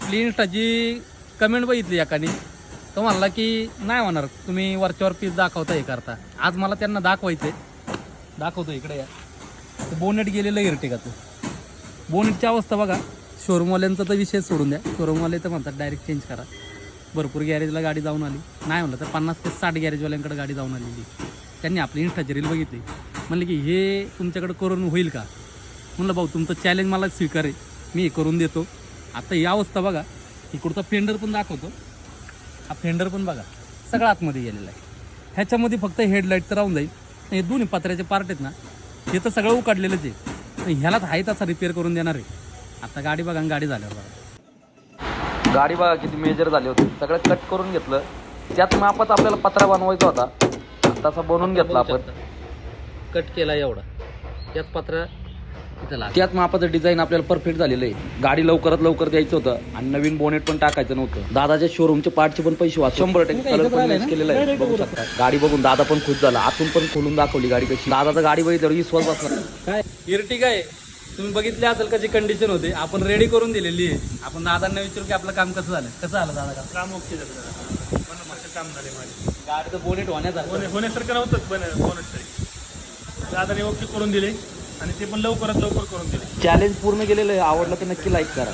आपली इंस्टाची कमेंट बघितली एकाने, तो म्हणला की नाही होणार, तुम्ही वरच्यावर पीस दाखवता हे करता. आज मला त्यांना दाखवायचं आहे, दाखवतो इकडे या. तर बोनेट गेलेलं इर्टिगाचं. बोनेटची अवस्था बघा. शोरूमवाल्यांचा तर विषय सोडून द्या, शोरूमवाले तर म्हणतात डायरेक्ट चेंज करा. भरपूर गॅरेजला गाडी जाऊन आली, नाही म्हणलं तर 50 ते 60 गॅरेजवाल्यांकडे गाडी जाऊन आलेली. त्यांनी आपली इंस्टाची रील बघितली, म्हणले की हे तुमच्याकडे करून होईल का. म्हणलं भाऊ तुमचं चॅलेंज मला स्वीकार आहे, मी हे करून देतो. आता ही अवस्था बघा. इकडचा फेंडर पण दाखवतो. हा फेंडर पण बघा सगळं आतमध्ये गेलेला आहे. ह्याच्यामध्ये फक्त हेडलाईटचं राहून जाईल. हे दोन्ही पत्र्याचे पार्ट आहेत ना, हे तर सगळं उकाडलेलंच आहे. ह्यालाच आहे तसा रिपेअर करून देणार आहे. आता गाडी बघा आणि गाडी झाल्यावर बघा. गाडी बघा किती मेजर झाली होती. सगळं कट करून घेतलं. त्यात मापात आपल्याला पत्रा बनवायचा होता, तसा बनवून घेतला आपण. कट केला एवढा. त्यात पत्रा त्यात मापाचं डिझाईन आपल्याला परफेक्ट झालेलं आहे. गाडी लवकरात लवकर द्यायचं होतं आणि नवीन बोनेट पण टाकायचं नव्हतं. दादाच्या शोरूमचे पार्टचे पण पैसे वाच 100% कलर पण मॅच केलेला आहे. बघू शकता गाडी बघून दादा पण खुश झाला. आतून पण खोलून दाखवली गाडी कशी. दादाचा गाडी बघितल्यावर विश्वास बसला. काय इर्टिगा आहे, तुम्ही बघितले असेल कशी कंडिशन होते. आपण रेडी करून दिलेली आहे. आपण दादांना विचारू की आपलं काम कसं झालं. कसं झालं दादा काम ओके झालं. काम झाले माझे. गाडीचं बोनेट होण्यासारखं नव्हतंच बोनट तरी दादाने ओके करून दिले आणि ते पण लवकरात लवकर करून दिले. चॅलेंज पूर्ण केलेलं आहे. आवडलं तर नक्की लाईक करा.